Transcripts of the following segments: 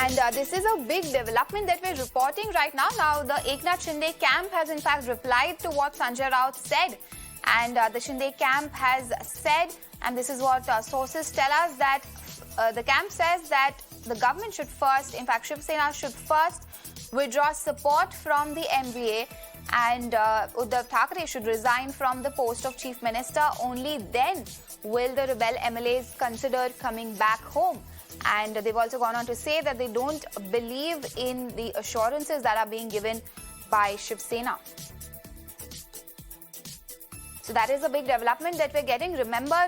And this is a big development that we're reporting right now. Now, the Eknath Shinde camp has in fact replied to what Sanjay Raut said. And the Shinde camp has said, and this is what sources tell us, that the camp says that the government should first, in fact, Shiv Sena should first withdraw support from the MVA, and Uddhav Thackeray should resign from the post of Chief Minister. Only then will the rebel MLAs consider coming back home. And they've also gone on to say that they don't believe in the assurances that are being given by Shiv Sena. So that is a big development that we're getting. Remember,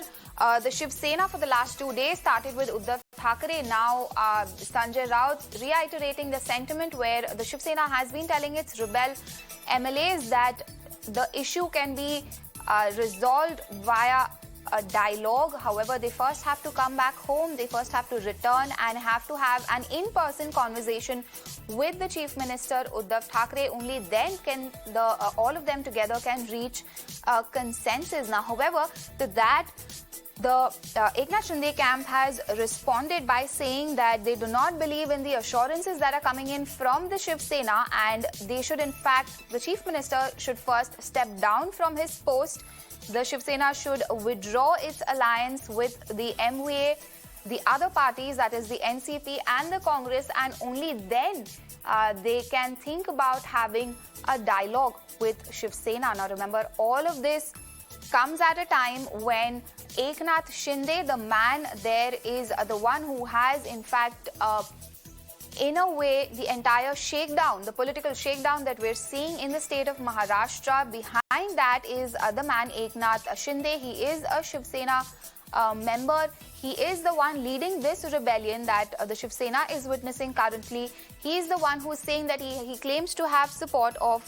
the Shiv Sena for the last 2 days started with Uddhav Thackeray. Now, Sanjay Raut reiterating the sentiment where the Shiv Sena has been telling its rebel MLAs that the issue can be resolved via a dialogue. However, they first have to come back home. They first have to return and have to have an in-person conversation with the Chief Minister Uddhav Thackeray. Only then can all of them together can reach a consensus. Now, however, to that, the Eknath Shinde camp has responded by saying that they do not believe in the assurances that are coming in from the Shiv Sena, and they should, in fact, the Chief Minister should first step down from his post. The Shiv Sena should withdraw its alliance with the MVA, the other parties, that is the NCP and the Congress, and only then they can think about having a dialogue with Shiv Sena. Now remember, all of this comes at a time when Eknath Shinde, the man there, is the one who has, in fact, in a way, the entire shakedown, the political shakedown that we're seeing in the state of Maharashtra. Behind that is the man Eknath Shinde. He is a Shiv Sena member. He is the one leading this rebellion that the Shiv Sena is witnessing currently. He is the one who is saying that he claims to have support of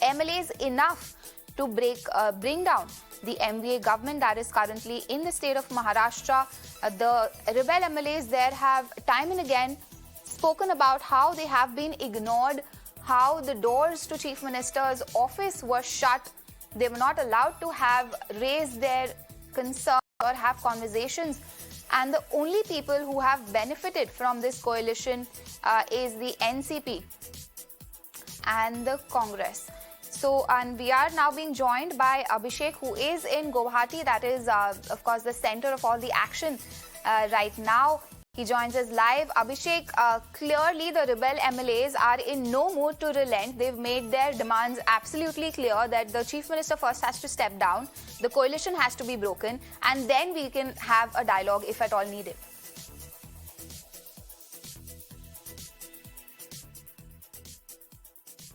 MLAs enough to bring down the MVA government that is currently in the state of Maharashtra. The rebel MLAs there have time and again spoken about how they have been ignored, how the doors to Chief Minister's office were shut. They were not allowed to raise their concerns or have conversations. And the only people who have benefited from this coalition is the NCP and the Congress. So, and we are now being joined by Abhishek, who is in Guwahati. That is, of course, the center of all the action right now. He joins us live. Abhishek, clearly the rebel MLAs are in no mood to relent. They've made their demands absolutely clear that the Chief Minister first has to step down, the coalition has to be broken, and then we can have a dialogue if at all needed.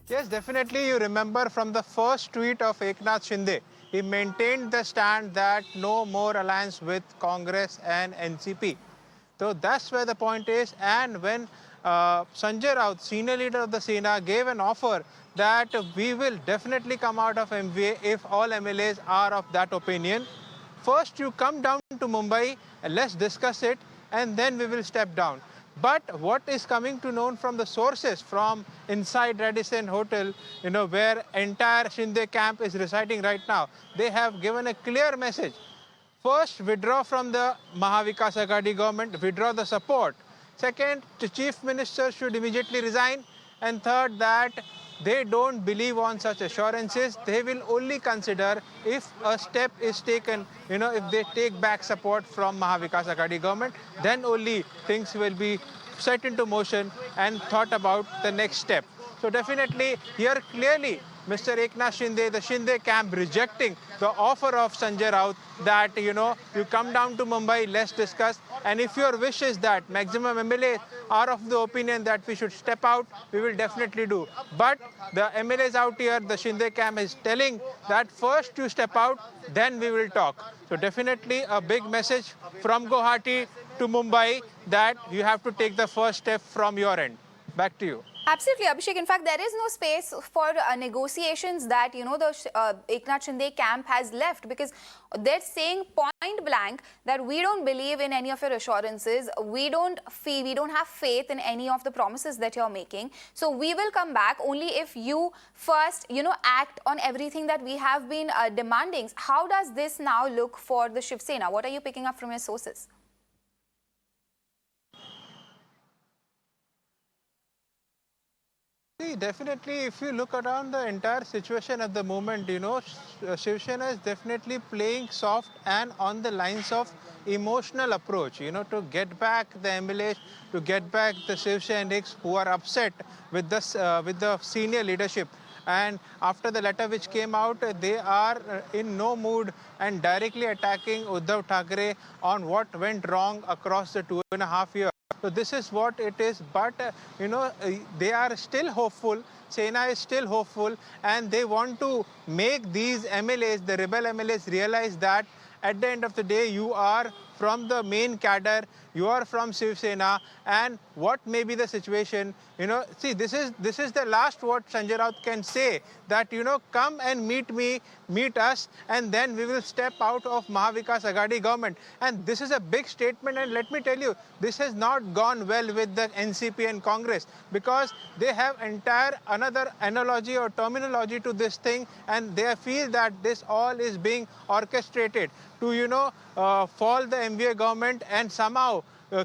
Yes, definitely. You remember from the first tweet of Eknath Shinde, he maintained the stand that no more alliance with Congress and NCP. So that's where the point is. And when Sanjay Raut, senior leader of the Sena, gave an offer that we will definitely come out of MVA if all MLAs are of that opinion. First, you come down to Mumbai and let's discuss it, and then we will step down. But what is coming to known from the sources from inside Radisson Hotel, where entire Shinde camp is residing right now, they have given a clear message. First, withdraw from the Maha Vikas Aghadi government, withdraw the support. Second, the Chief Minister should immediately resign. And third, that they don't believe on such assurances. They will only consider if a step is taken, if they take back support from Maha Vikas Aghadi government, then only things will be set into motion and thought about the next step. So definitely here clearly Mr. Eknath Shinde, the Shinde camp, rejecting the offer of Sanjay Raut that, you come down to Mumbai, let's discuss. And if your wish is that maximum MLAs are of the opinion that we should step out, we will definitely do. But the MLAs out here, the Shinde camp is telling that first you step out, then we will talk. So definitely a big message from Guwahati to Mumbai that you have to take the first step from your end. Back to you. Absolutely, Abhishek. In fact, there is no space for negotiations that, the Eknath Shinde camp has left, because they're saying point blank that we don't believe in any of your assurances. We don't have faith in any of the promises that you're making. So we will come back only if you first, act on everything that we have been demanding. How does this now look for the Shiv Sena? What are you picking up from your sources? See, definitely, if you look around the entire situation at the moment, Shiv Sena is definitely playing soft and on the lines of emotional approach, to get back the MLAs, to get back the Shiv Seniks who are upset with the senior leadership. And after the letter which came out, they are in no mood and directly attacking Uddhav Thackeray on what went wrong across the 2.5 years. So this is what it is, but they are still hopeful. Sena is still hopeful, and they want to make these MLAs, the rebel MLAs, realize that at the end of the day, you are from the main cadre, you are from Shiv Sena, and what may be the situation, see, this is the last what Sanjay Raut can say, that, come and meet us, and then we will step out of Maha Vikas Aghadi government. And this is a big statement, and let me tell you, this has not gone well with the NCP and Congress, because they have another analogy or terminology to this thing, and they feel that this all is being orchestrated to, fall the MVA government and somehow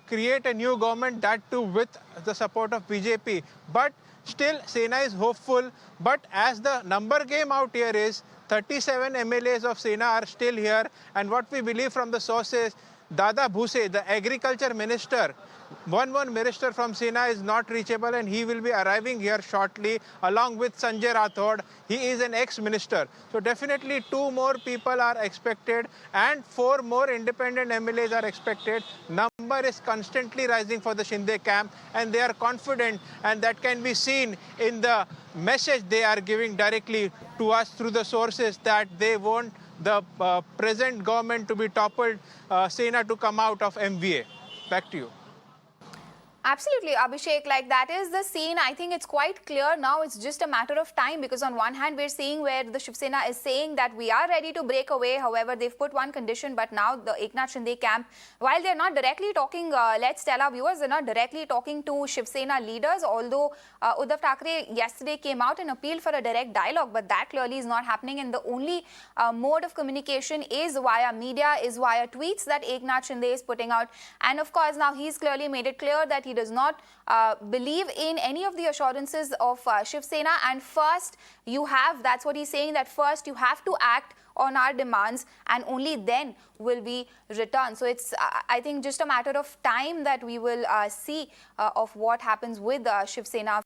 create a new government, that too with the support of BJP. But still, Sena is hopeful. But as the number game out here is, 37 MLAs of Sena are still here. And what we believe from the sources, Dada Bhuse, the agriculture minister, one minister from Sena is not reachable, and he will be arriving here shortly along with Sanjay Raut. He is an ex-minister. So definitely 2 more people are expected and 4 more independent MLAs are expected. Number is constantly rising for the Shinde camp, and they are confident, and that can be seen in the message they are giving directly to us through the sources, that they want the present government to be toppled, Sena to come out of MVA. Back to you. Absolutely, Abhishek. Like, that is the scene. I think it's quite clear now. It's just a matter of time, because on one hand, we're seeing where the Shiv Sena is saying that we are ready to break away. However, they've put one condition, but now the Eknath Shinde camp, while they're not directly talking, let's tell our viewers, they're not directly talking to Shiv Sena leaders, although Uddhav Thackeray yesterday came out and appealed for a direct dialogue, but that clearly is not happening, and the only mode of communication is via media, is via tweets that Eknath Shinde is putting out. And of course, now he's clearly made it clear that he does not believe in any of the assurances of Shiv Sena, and first you have, that's what he's saying, that first you have to act on our demands, and only then will we return. So it's, I think, just a matter of time that we will see of what happens with Shiv Sena.